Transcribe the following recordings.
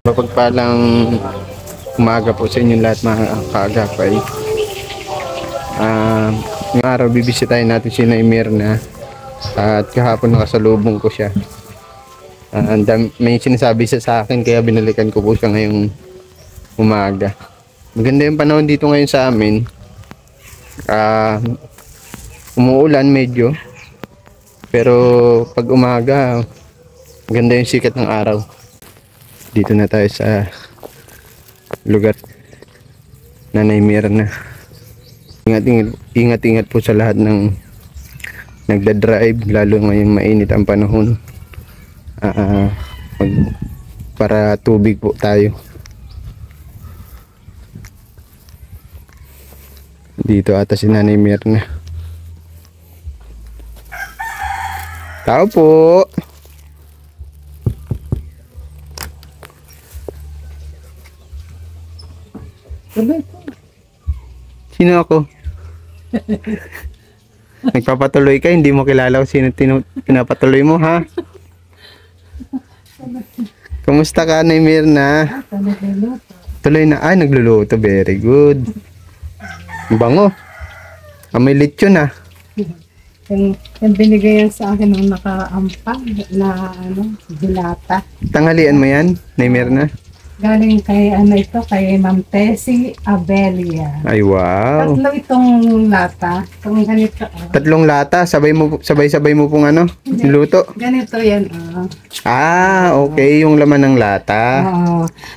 Mapagpalang umaga po sa inyong lahat mga kaagapay. Ngayong araw bibisitahin natin si Mirna at kahapon nakasalubong ko siya. May sinasabi siya sa akin kaya binalikan ko po siya ngayong umaga. Maganda yung panahon dito ngayon sa amin. Umuulan medyo, pero pag umaga maganda yung sikat ng araw. Dito na tayo sa lugar Nanay Mirna. Ingat po sa lahat ng nagda-drive, lalo ngayon mainit ang panahon. Para tubig po tayo. Dito ata si Nanay Mirna. Tao po. Sino ako? Nagpapatuloy ka, hindi mo kilala kung sino pinapatuloy mo, ha? Kumusta ka, Nanay Mirna? Tuloy na. Ay, nagluluto. Very good. Bango. May lechon, ha? Yung binigay yan sa akin nung nakaampang na dilata. Tanghalian mo yan, Nanay Mirna? Galing kay kay Ma'am Tessie Abelia. Ay, wow. Tatlo itong lata. Itong ganito. Tatlong lata, sabay-sabay mo pong niluto. Ganito yan. Okay, yung laman ng lata.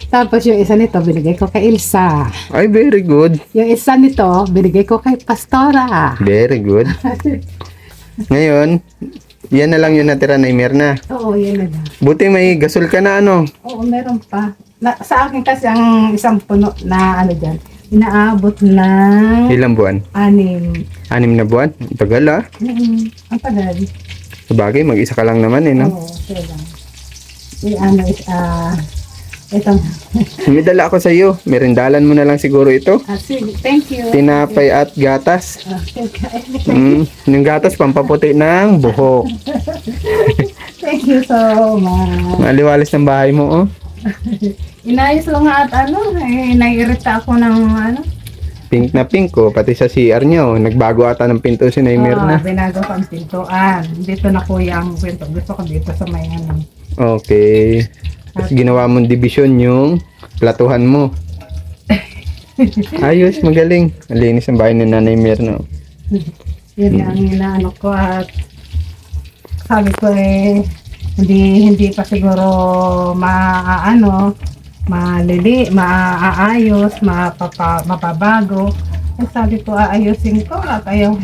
Tapos yung isa nito, binigay ko kay Ilsa. Ay, very good. Yung isa nito, binigay ko kay Pastora. Very good. Ngayon, yan na lang yung natira na Mirna. Oo, yan na lang. Buti may gasol ka na Oo, meron pa. Sa akin kasi ang isang puno na dyan, inaabot ng ilang buwan? 6. 6 na buwan? Ang tagal Ang tagal. Sabagay, mag-isa ka lang naman no? Oo, siya lang. Ito. May dala ako sa iyo. Merindalan mo na lang siguro ito. Sige, thank you. Tinapay at gatas. Yung gatas pampaputi ng buhok. Thank you so much. Maliwalis ng bahay mo, Inayos lang nga at naiirita ako ng pink na pink pati sa CR niya nagbago ata ng pinto si Nay Mirna. Binago ko ang pintuan. Dito na kuya ang pinto. Gusto ko dito sa may Okay. Tapos ginawa mong division yung platuhan mo. Ayos, magaling. Malinis ang bahay ni Nanay Mirna. Yun ang inaano ko at sabi ko hindi pa siguro maaayos, mapabago. Sabi ko aayusin ko at ayaw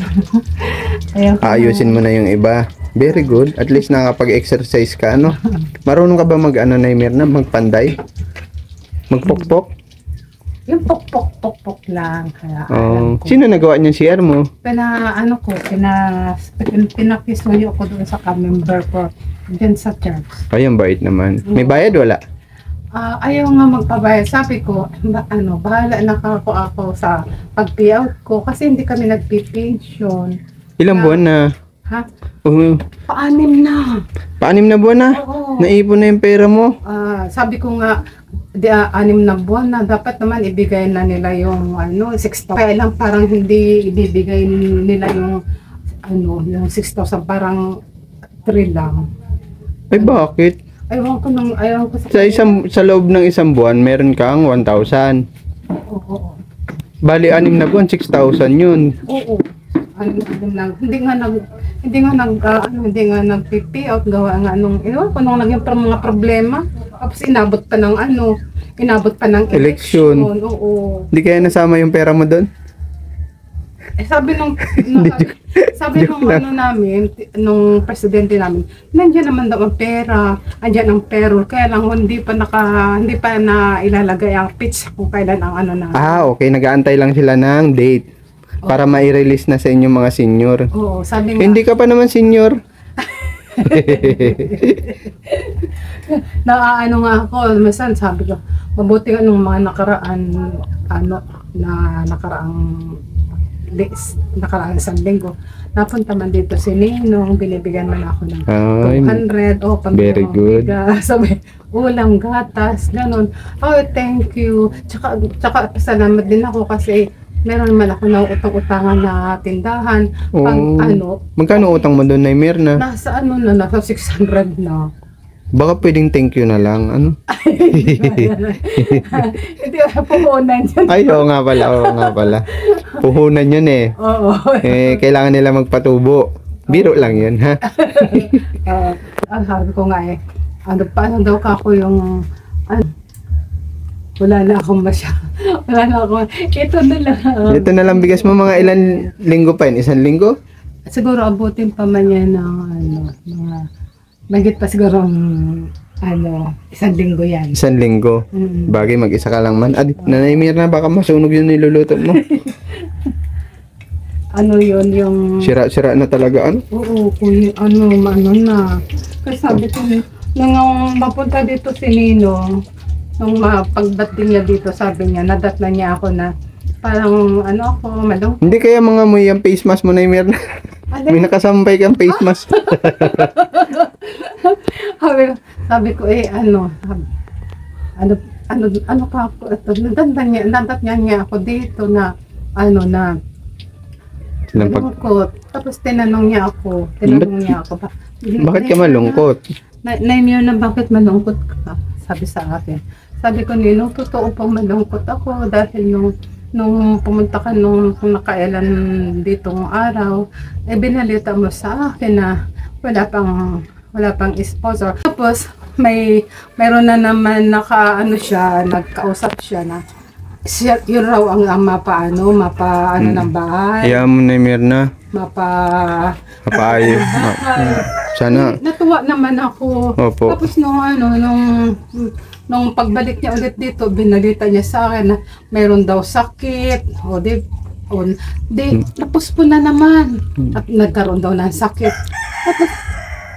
Aayusin mo na yung iba. Very good. At least nakapag-exercise ka, Marunong ka ba Nay Mirna, magpanday? Magpokpok? Yung pok lang. Kaya Sino nagawa niyang CR mo? Pinakisuyo ko doon sa member ko dyan sa church. Ay, ang bait naman. May bayad wala? Ayaw nga magpabayad. Sabi ko, bahala na ako sa pag-payout ko kasi hindi kami nagpi-pension. Ilang buwan na? Ha? 6 na. 6 na buwan na? Oo. Naipon na yung pera mo? Sabi ko nga, 6 na buwan na, dapat naman ibigay na nila yung 6,000. Kaya lang parang hindi ibibigay nila yung 6,000, parang 3 lang. Ay, bakit? Ayaw ko Sa loob ng isang buwan, meron kang 1,000. Oo. Bali, 6 na buwan, 6,000 yun. Oo. Hindi nga nag-payout gawa nga nung naging mga problema. Tapos inabot pa ng election. Oo. Hindi kaya nasama yung pera mo doon? Sabi nung namin, nung presidente namin, nandiyan naman daw ang pera, andyan ang payroll, kaya lang hindi pa na ilalagay ang pitch kung kailan ang na. Okay, nag-aantay lang sila ng date para mai-release na sa inyong mga senior. Oo, sabi nga. Hindi ka pa naman senior. Nga ako, minsan sabi ko, mabuti nga nung mga nakaraang nakaraang isang linggo, napunta man dito si Ninong, binibigyan man ako ng Ay, 200, very good. Sabi, ulam, gatas, ganun. Oh, thank you. Tsaka salamat din ako kasi meron naman ako na utang-utangan na tindahan. Pang Magkano utang mo doon, Nay Mirna? nasa nasa 600 na. Baka pwedeng thank you na lang, ano? Hindi, puhunan yan. Ay, oo nga pala. Puhunan yun eh. Oo. Kailangan nila magpatubo. Biro lang yun, ha? Sabi ko nga paano daw ka ako yung, wala na akong wala na akong, ito na lang. Ito na lang bigas mo, mga ilan linggo pa yun? 1 linggo? Siguro abutin pa man yan ng, mga, magit pa siguro 1 linggo yan. 1 linggo. Bagay, mag-isa ka lang man. Nanay Mirna, baka masunog yung niluluto mo. Yun, yung... Sira-sira na talaga, ano? Oo, na. Kasi sabi ko, nung mapunta dito si Nino, nung pagdating niya dito, sabi niya, nadatna niya ako na parang, ako, malung. Hindi kaya mga mo yung face mask mo, Nay Mirna? May nakasampay kang face mask. sabi ko, ano pa ako, nadatna niya ako dito na, na, malungkot. Tapos tinanong niya ako, Bakit ka malungkot? Naimiyo na bakit malungkot ka? Sabi sa akin. Sabi ko, Ninong, totoo pang malungkot ako dahil nung pumunta ka nung nakailan ditong araw, binalita mo sa akin na wala pang sponsor. Tapos mayroon na naman nagkausap siya na yun raw ang mapa ng bahay. Kaya mo, Nay Mirna. Mapaayo. Sana. Natuwa naman ako. Opo. Tapos nung pagbalik niya ulit dito, binalita niya sa akin na mayroon daw sakit. Napuspon na naman. At nagkaroon daw ng sakit.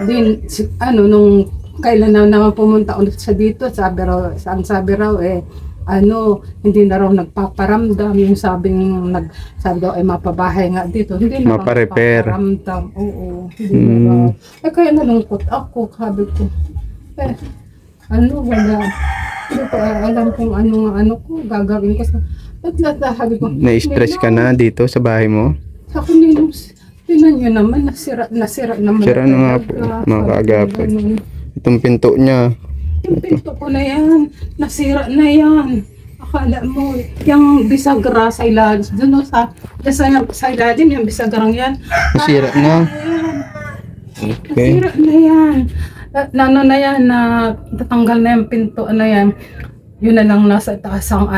Tapos, nung kailan na naman pumunta ulit siya dito, sabi raw hindi na raw nagpaparamdam, yung sabi daw ay mapabahay nga dito, hindi na maparepair. Mapaparamdam. Oo, hindi na raw. Kaya nalungkot ako, sabi ko. Wala. Hindi ko alam kung ko gagawin ko sabi ko. Na-stress ka na dito sa bahay mo? Ako Ninong, tinan nyo naman, nasira naman. Sira na nga po, mga kaagapay. Itong pinto niya. Yung pinto ko na yan, nasira na yan. Akala mo, yung bisagra sa ilalim, doon sa ilalim, yung bisagrang yan. Nasira na. Okay. Nasira na yan. Tatanggal na yung pinto na yan. Yun na lang nasa taas ang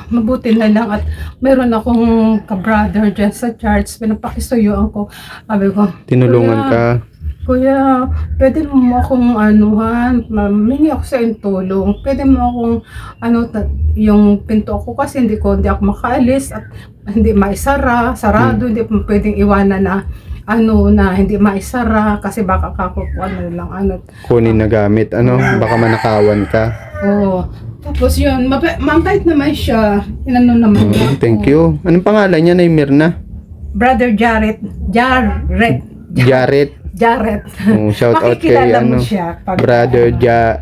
mabuti na lang at meron akong ka-brother dyan sa church, pinapakisuyuan ko. Sabi ko, tinulungan ka. Kuya, pwede mo akong mingi ako sa iyong tulong. Pwede mo akong yung pinto ako kasi hindi ako makaalis at hindi maisara, sarado, hindi mo pwedeng iwanan na na hindi maisara kasi baka kunin na gamit, baka manakawan ka. Oo. Tapos yun, mabait naman siya. Naman niya. Thank you. Anong pangalan niya, Nay Mirna? Brother Jared. Shout out kay Brother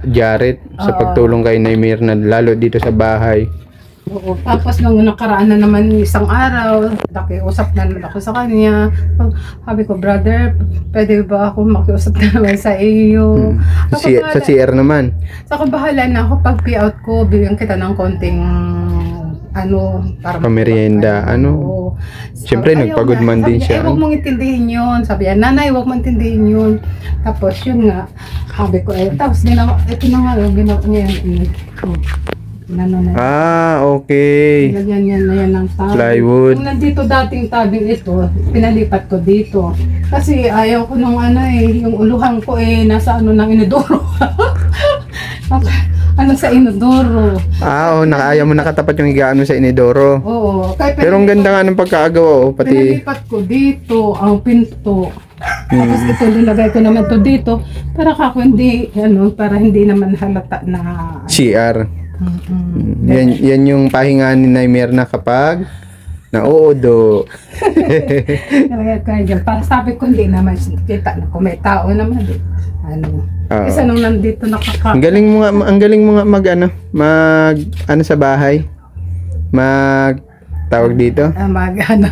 Jared sa pagtulong kay Nay Mirna, lalo dito sa bahay. Oo. Tapos nung nakaraan na naman isang araw, nakiusap na naman ako sa kanya. Sabi ko, brother, pwede ba ako makiusap na naman sa iyo? Sa CR naman. Saka bahala na ako pag payout ko, bigyan kita ng konting para pamerienda, Siyempre, nagpagod man din siya. Huwag mong intindihin yun. Sabi yan, nanay, huwag mong intindihin yun. Tapos yun nga, sabi ko, tapos ito na nga, ginawa niya yan. Okay. Yan ng tabing. Plywood. Kung nandito dating tabing ito, pinalipat ko dito. Kasi ayaw ko nung yung uluhan ko nasa ng inodoro. Sa inodoro. Ayaw mo nakatapat yung higaan sa inodoro. Oo. Pero ang ganda nga ng pagkaagawa, pati... Pinalipat ko dito, ang pinto. Tapos ito, nilagay ko naman to dito, para para hindi naman halata na... CR. Yan yung pahinga ni Nay Mirna kapag Nauudo. Kaya dyan, para sabi ko, hindi naman kita na kung may tao naman. Ano. Oo. Isa nung nandito Ang galing mo nga, ang galing mo nga mag ano sa bahay. Tawag dito. ano.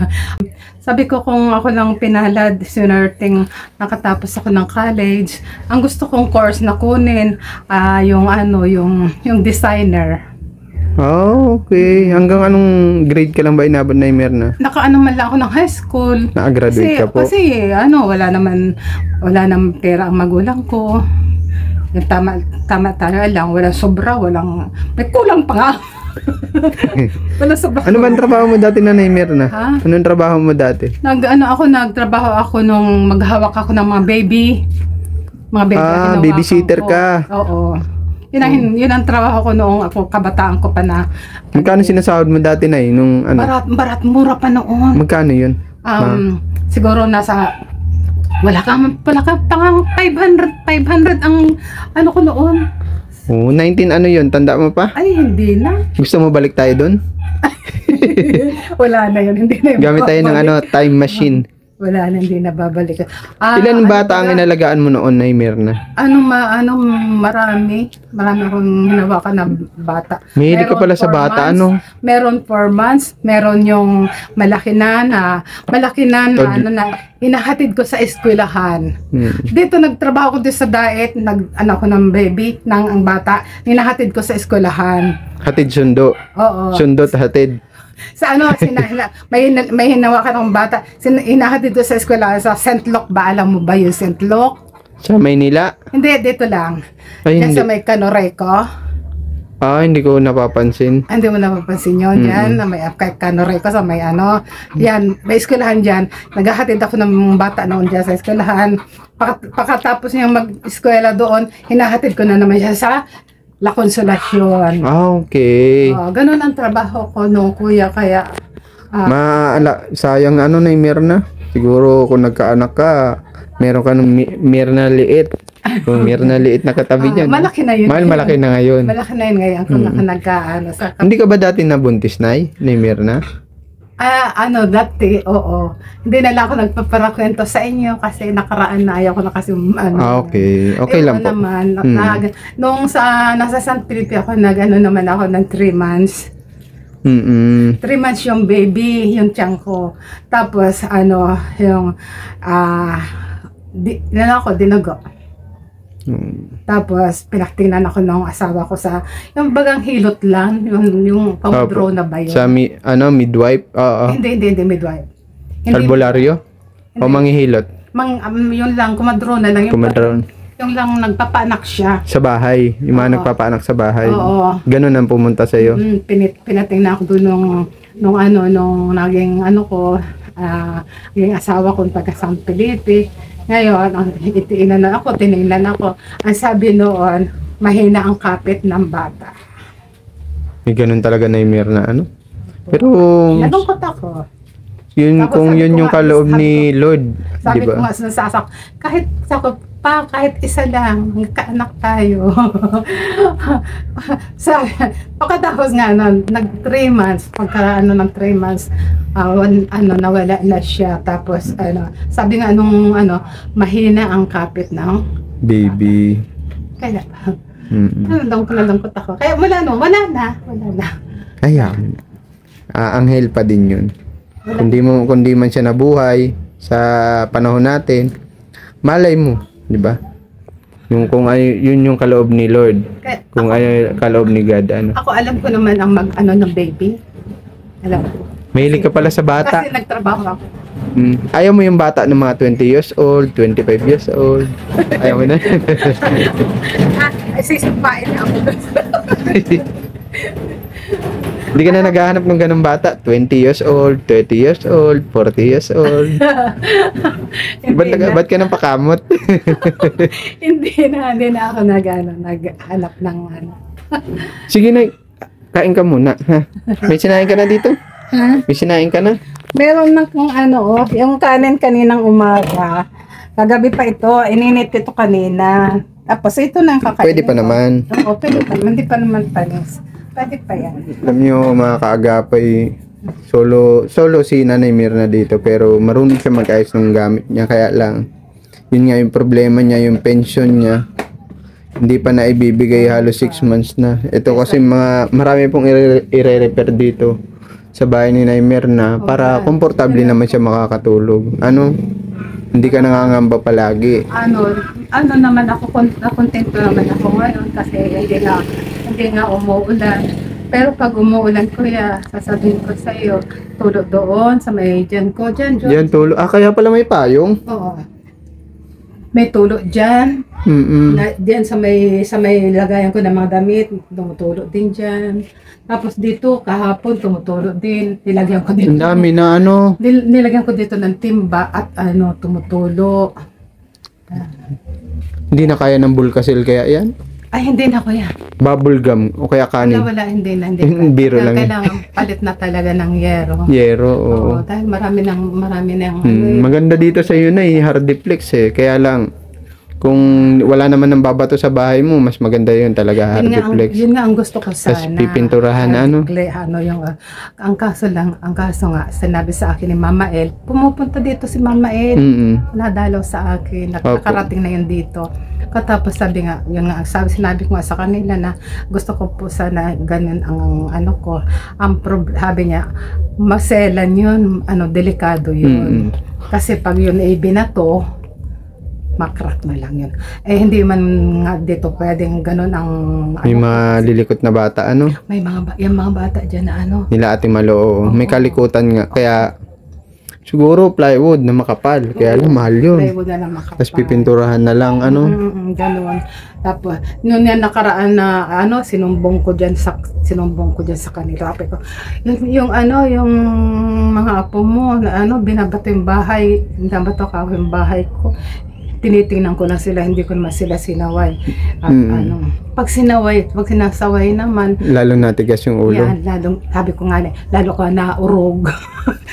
Sabi ko kung ako lang pinalad, sinerting nakatapos ako ng college, ang gusto kong course na kunin, yung designer. Oh, okay. Hanggang anong grade ka lang ba inabot na Mirna? Nakaano man lang ako ng high school. Nakagraduate ka po? Kasi wala naman pera ang magulang ko. Yung tama lang, wala sobra, may kulang pa nga. Wala sobra. Ano man trabaho mo dati na Mirna? Ha? Anong trabaho mo dati? Nagtrabaho ako nung maghawak ako ng mga baby. Mga baby. Ah, babysitter ka. Oo. Yun ang trabaho ko noong ako, kabataan ko pa na. Magkano sinasahod mo dati na nung ano? Mura pa noon. Magkano yun? Siguro nasa, wala kang pangang 500 ang ano ko noon. Oh, 19 ano yun? Tanda mo pa? Ay, hindi na. Gusto mo balik tayo doon? Wala na yun, hindi na yun. Gamit tayo ng time machine. Wala na, hindi na babalik. Ilan bata ang inalagaan mo noon na Mirna? Marami akong hinawakan na bata. Mahilig ka pala sa bata, ano? Meron 4 months, meron yung malaki na hinahatid ko sa eskwelahan. Dito nagtrabaho ko din sa diet, ako ng baby, ang bata, hinahatid ko sa eskwelahan. Hatid sundo? Oo. Sundo hatid? Sa may hinawakan akong bata, hinahatid ko sa eskwelahan sa St. Luke ba? Alam mo ba yung St. Luke? Sa Maynila? Hindi, dito lang. Ay, Diyan hindi. sa may Canoreco. Hindi ko napapansin. Hindi mo napapansin yun. Yan, na may Canoreco sa may ano. Yan, may eskwelahan dyan. Naghahatid ako ng bata noon dyan sa eskwelahan. Pagkatapos niyang mag-eskwela doon, hinahatid ko na naman siya sa La Consolacion. Okay. Ganun ang trabaho ko no, kuya. Kaya, sayang na Mirna. Siguro kung nagkaanak ka, meron ka ng Mirna liit. Kung Mirna liit na katabi dyan. malaki na yun. Malaki na ngayon. Malaki na yun ngayon kung nagkaano. Hindi ka ba dati nabuntis na ni Mirna? Dati, oo. Hindi na lang ako nagpaparakwento sa inyo kasi nakaraan na ayaw ko na kasi okay. Okay lang po. Naman, nung nasa San Felipe ako, naman ako ng 3 months. 3 months yung baby, yung tiyan ko. Tapos, dinago. Tapos, pinaktingnan ako ng asawa ko sa, yung bagang hilot lang, yung pang-draw na ba yun? Sa midwife? Oo. Hindi, midwife. Albularyo? O manghihilot? Yun lang, kumadro na lang. Yung lang nagpapaanak siya. Sa bahay? Yung mga nagpapaanak sa bahay? Oo. Ganun ang pumunta sa'yo? Pinatingnan ako doon nung naging yung asawa kong taga San Felipe. Ngayon, tinignan ako. Ang sabi noon, mahina ang kapit ng bata. May ganun talaga na Mirna, Pero, nalungkot ako. Yun, Tapos kung sabi yun ko yung nga, kaloob ni Lord, Sabi diba? ko nga nasasak, kahit isa lang, kaanak tayo. Pagkatapos nga, nag 3 months, ng 3 months, nawala na siya. Tapos, sabi nga mahina ang kapit ng baby. Kaya, nalungkot ako. Kaya wala na. Kaya, anghel pa din yun. Kundi man siya nabuhay sa panahon natin, malay mo, di ba? Yun yung kaloob ni Lord. Kung ay kaloob ni God, Ako alam ko naman ang ng baby. Alam ko. Mahilig ka pala sa bata. Kasi nagtrabaho ako. Ayaw mo yung bata ng mga 20 years old, 25 years old. Ayaw mo na. Sisumpain na ako. Hindi ka na naghahanap ng ganung bata. 20 years old, 30 years old, 40 years old. Ba't ka nang pakamot? Hindi na ako naghanap ng Sige na, kain ka muna. Ha? May sinain ka na dito? Ha? May sinain ka na? Meron na kung yung kanin kaninang umaga. Kagabi pa ito, ininit ito kanina. Tapos ito na ang kakainin. Pwede pa naman. Oo, pwede pa naman. Hindi pa naman panis. Pwede pa yan. Alam nyo mga kaagapay, Solo si Nanay Mirna dito, pero marunong siya mag-ayos ng gamit niya. Kaya lang, yun nga yung problema niya, yung pension niya. Hindi pa na ibibigay, halos 6 months na. Ito kasi marami pong i-repair dito sa bahay ni Nanay Mirna para komportable naman siya makakatulog. Ano? Hindi ka nangangamba palagi. Ano naman ako, kontento naman ako ngayon kasi hindi nga umuulan. Pero pag umuulan, kuya, sasabihin ko sa iyo, tulog doon sa may dyan ko, dyan. Diyan tulog. Kaya pala may payong. Oo. May tulog dyan. Diyan sa may lagayan ko ng mga damit, tumutulog din dyan. Tapos dito, kahapon, tumutulog din. Nilagyan ko dito. Ang dami na Nilagyan ko dito ng timba at tumutulog. Hindi na kaya ng Bulkasil kaya yan? Ay, hindi na kuya. Bubble gum o kaya kanin? Wala, hindi na. Biro lang. Kailangan palit na talaga ng yero. Yero, oo. Oo, dahil marami nang Maganda dito sa iyo na hardiplex Kaya lang, kung wala naman ng babato sa bahay mo, mas maganda yun talaga, hardiplex. Yun nga ang gusto ko sana. Tapos pipinturahan ang kaso nga, sinabi sa akin ni Mama El, pumupunta dito si Mama El, nadalaw sa akin, nakarating na yun dito. Katapos sabi nga, sinabi ko nga sa kanila na gusto ko po sana ganun ang ko, sabi niya, maselan yun, delikado yun. Kasi pag yun ay binato, makrak na lang yun. Hindi man nga dito pwedeng ganun ang may mga lilikot na bata, may yung mga bata dyan na nila Ate Malo, may kalikutan nga, kaya siguro plywood na makapal, kaya lang mahal yun. Plywood na lang makapal. Tapos pipinturahan na lang, ganun. Tapos, noon yan nakaraan na, sinumbong ko dyan sa kanila. Sabi ko, yung mga apo mo, na binabato yung bahay, binabato ka yung bahay ko. Tinitingnan ko na sila, hindi ko naman sila sinaway. At pag sinasaway naman, lalo natigas yung ulo. Yan, sabi ko nga, lalo ko naurog.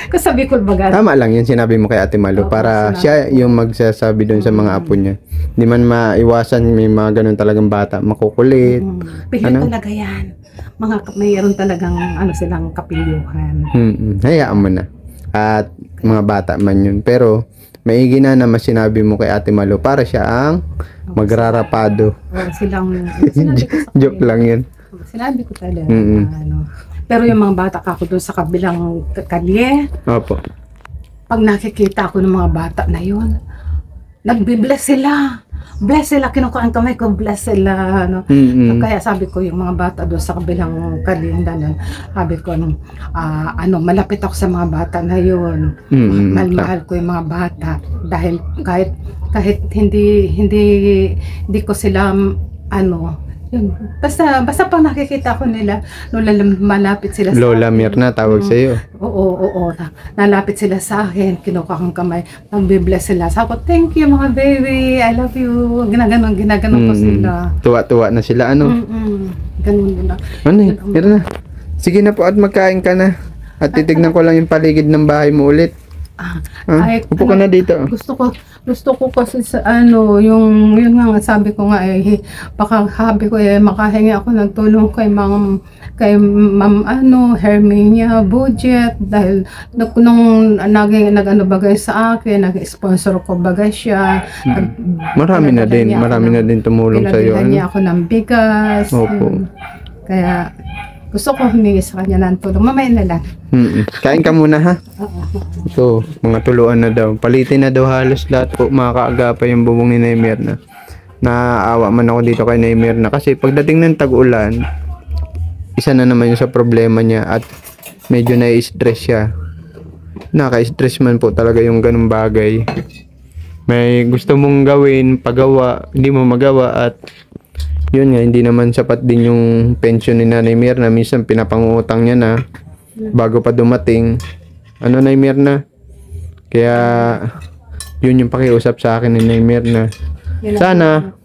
Kasi sabi ko, baga. Tama lang yan, sinabi mo kay Ate Malo, para siya yung magsasabi doon sa mga apo niya. Hindi man maiwasan, may mga ganun talagang bata, makukulit. Pero talaga yan. Mayroon talagang silang kapilyuhan. Hayaan mo na. At mga bata man yun. Pero, maigi na naman sinabi mo kay Ate Malo para siya ang magrarapado. Joke lang yun. Sinabi ko talaga. Pero yung mga bata kako doon sa kabilang kalye, opo, pag nakikita ko ng mga bata na yun, nagbi-bless sila. Bless sila, kinukuha ang kamay ko, bless sila. Kaya sabi ko yung mga bata doon sa kabilang kalindan, sabi ko, malapit ako sa mga bata na yun. Mahal ko yung mga bata. Dahil kahit hindi ko sila, yun. Basta pag nakikita ko nila, malapit sila sa Lola Mirna tawag sa iyo. Oo. Nalapit sila sa akin, kinukuha kong kamay, nagbe-bless sila. Sabi ko, thank you mga baby, I love you. Ginaganon ko sila. Tuwa-tuwa na sila, Ganun din na. Mirna, sige na po at magkain ka na. At titignan ko lang yung paligid ng bahay mo ulit. Upo ka na dito. Gusto ko kasi sa yun nga sabi ko nga sabi ko makahingi ako ng tulong kay Ma'am Herminia Budget dahil nung nag bagay sa akin, nag-sponsor ko bagay siya. Marami na din tumulong sa iyo. Pinadala niya ako ng bigas. Opo. Kaya gusto ko humingi sa kanya ng tulong. Mamaya na lang. Kain ka muna ha. Ito, mga tuluan na daw. Palitin na daw halos lahat po. Makakaagapay yung bubong ni Nay Mirna. Naaawa man ako dito kay Nay Mirna. Kasi pagdating ng tag-ulan, isa na naman yung sa problema niya. At medyo na-stress siya. Naka-stress man po talaga yung ganung bagay. May gusto mong gawin, pagawa, hindi mo magawa. At yun nga, hindi naman sapat din yung pension ni Nanay Mirna. Minsan pinapangutang niya na bago pa dumating. Nay Mirna? Kaya yun yung pakiusap sa akin ni Nay Mirna. Sana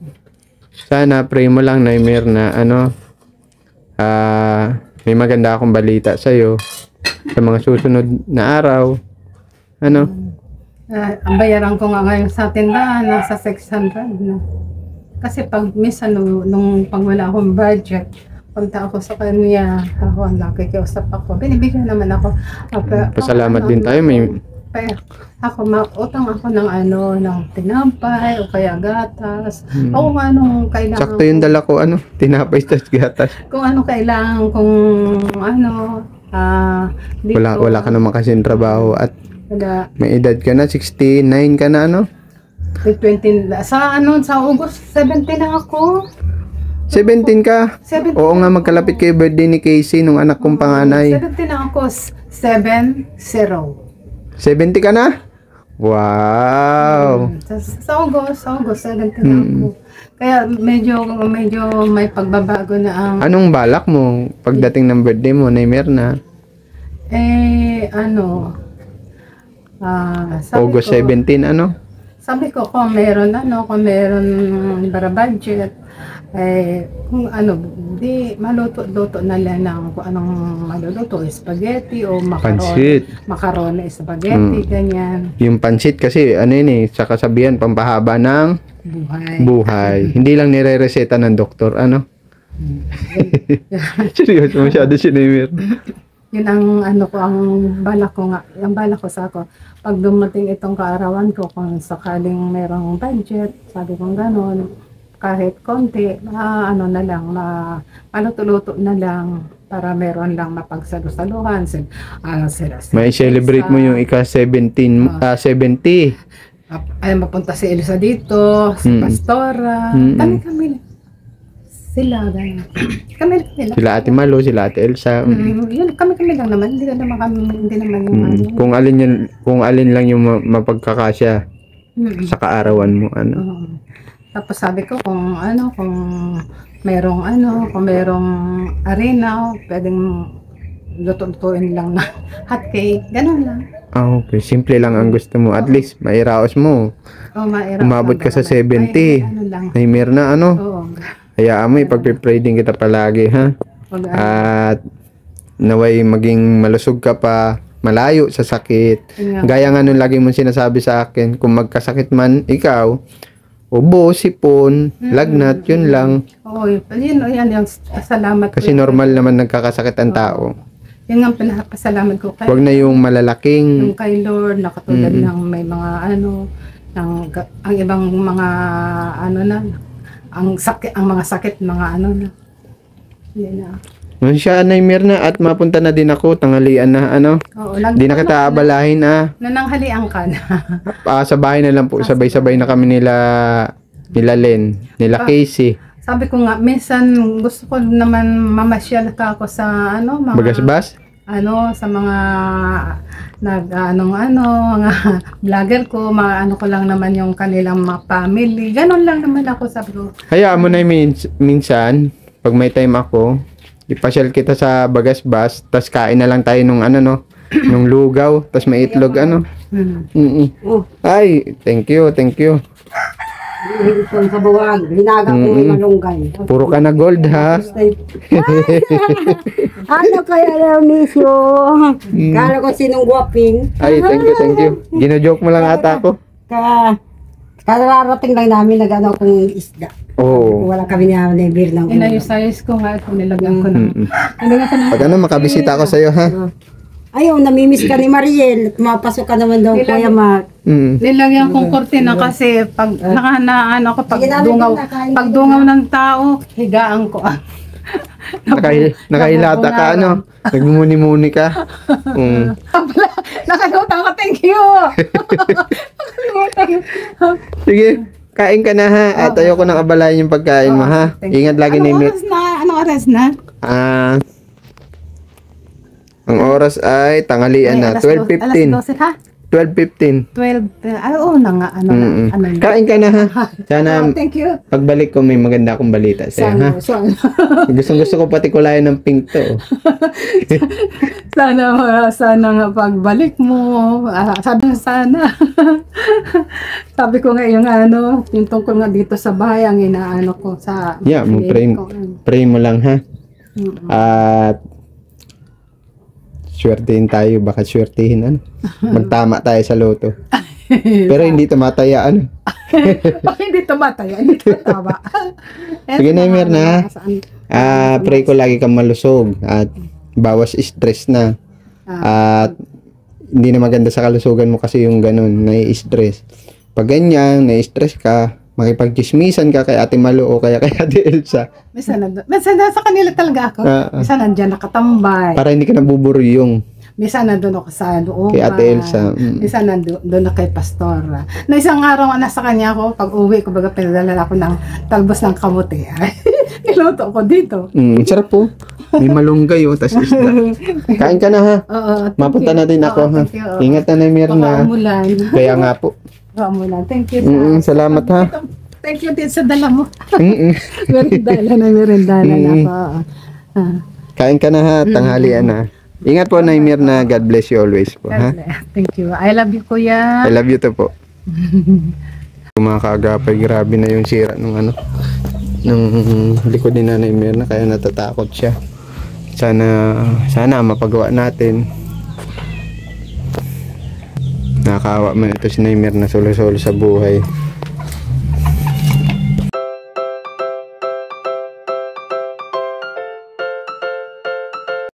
pray mo lang, Nay Mirna, may maganda akong balita sa'yo sa mga susunod na araw. Ang bayaran ko nga ngayon sa tindahan, nasa 600 na. Kasi pag minsan nung pag wala akong budget, Punta ako sa kanya, ako nakikiusap ako. Binibigyan naman ako. Pasalamat din tayo. Ako, utang ako ng ng tinampay o kaya gatas. O kung anong kailangan. Sakto yung dala ko, tinapay tas gatas. Kung ano kailangan, kung dito. Wala ka naman kasi trabaho at Wala. may edad ka na, 69 ka na, 20, sa August, 70 na ako. 17 ka? 70. Oo nga, magkalapit kay birthday ni Casey nung anak kong panganay. 70 na ako, 70. 70 ka na? Wow! Sa August, 70 na ako. Kaya medyo may pagbabago na ang... Anong balak mo pagdating ng birthday mo, Naimer na? August 17, Sabi ko, kung meron para budget, kung di maluto-luto na lang ng kung anong maluluto, spaghetti o Pansit. macaroni, spaghetti, ganyan. Yung pansit kasi, sa kasabihan, pampahaba ng buhay. Hindi lang nire-reseta ng doktor, Seryoso, masyado si Naimer. Yun ang ang balak ko sa ako. Pag dumating itong kaarawan ko, kung sakaling merong budget, sabi kong gano'n, kahit konti, maluto-luto na lang para meron lang mapagsalusaluhan. May celebrate mo yung ika-70. Ay, mapunta si Elsa dito, si Pastora, kami. Sila, ganyan. Kami lang. Sila Ate Malo, sila Ate Elsa. Yun, kami lang naman. Hindi naman yung Kung alin lang yung mapagkakasya sa kaarawan mo, Tapos sabi ko kung merong arena, pwedeng lutuin lang na hot cake, ganun lang. Okay. Simple lang ang gusto mo. At least, mairaos mo. Umabot ka sa 70. Naimer na, Oo. Hayaan mo, ipagpipray din kita palagi, ha? At naway maging malusog ka pa, malayo sa sakit. Gaya nga nung lagi mong sinasabi sa akin, kung magkasakit man ikaw, ubo, sipon, lagnat, yun lang. Oo, yun yung salamat. Kasi normal naman nagkakasakit ang tao. Yun ang pinapasalamat ko kay Huwag na yung malalaking. yung kay Lord, na katulad ng may mga ang ibang mga ang mga sakit, mga na. Hindi na. Siya, Naimer na, at mapunta na din ako, tanghalian na, Oo, Di na kita abalahin, nananghalian ka na. Sa bahay na lang po, sabay-sabay na kami nila Len, nila Casey. Sabi ko nga, minsan gusto ko naman mamasyal ka ako sa mga Bagasbas? sa mga mga vlogger ko, ko lang naman yung kanilang mga family. Ganon lang naman ako, sabi ko. Hayaan mo na minsan, pag may time ako, ipasyal kita sa Bagasbas, tas kain na lang tayo nung nung lugaw, tas may itlog, Ay, thank you. Ipon sa buwag, hinaga ko yung malunggay. Puro ka na gold, ha? Ano kaya na miss you? Kala ko sinong guwaping. Ay, thank you. Gino-joke mo lang ata ako. Kararating lang namin nag-ano kung isda. Oo. Wala kami ni beer ng Inayos ko nga ito, nilagyan ko na. Pag makabisita ako sa'yo, ha? Ayaw, namimiss ka ni Mariel. Mapasok ka naman daw, Kuya Mark. Nilagyan kong kortina kasi pag pag dungaw ng tao, higaan ko. Nakahilata ka, Nagmumuni-muni ka. Nakalimutan ko, thank you! Sige, kain ka na, ha? At ayoko nang abalayan yung pagkain mo, ha? Ingat lagi na yung... Anong oras na? Ang oras ay tanghalian na, 12:15. Alas 12, ha? 12:15. 12, oo na nga, Kain ka na, ha? Sana thank you. pagbalik ko may maganda akong balita sa'yo, ha? Gusto ko pati kulayan ng pink to. Sana nga pagbalik mo, sana. Sabi ko nga yung yung tungkol nga dito sa bahay, ang inaano ko sa... Yeah, pray mo lang, ha? At swertehin tayo, baka swertehin, magtama tayo sa loto. Pero hindi tumataya, ano. Pag hindi tumataya, hindi tatawa. Sige na, Mirna. Pray ko lagi kang malusog at bawas stress na. At hindi na maganda sa kalusugan mo kasi yung ganun, nai-stress. Pag ganyan, nai-stress ka, makipagchismisan ka kay Ate Malu o kaya kay Ate Elsa. Minsan sa kanila talaga ako. Minsan nandyan nakatambay. Para hindi ka nabuburyong Minsan nandun ako sa looban. kay Ate Elsa. Minsan nandun ako kay Pastor. Na isang araw nasa kanya ako, pag uwi ko, baga pinadala ako ng talbos ng kamuti. Niluto ko dito. Sarap po. May malunggay tas isda. Kain ka na ha. Oo. Mapunta natin ako ha. Thank you. Ingat na Mirna. Umulan. Kaya nga po. Umulan. Thank you. Salamat ha. Thank you din sa dala mo. Mm-mm. Merendala na ako. Kain ka na ha. Tanghalian na. Ingat po na Mirna. God bless you always po ha. Thank you. I love you, Kuya. I love you too po. Mga kaagapay, grabe na yung sira ng likod ni Nanay Mirna, kaya natatakot siya. Sana mapagawa natin. Nakakaawa man ito si Nanay Mirna, solo-solo sa buhay.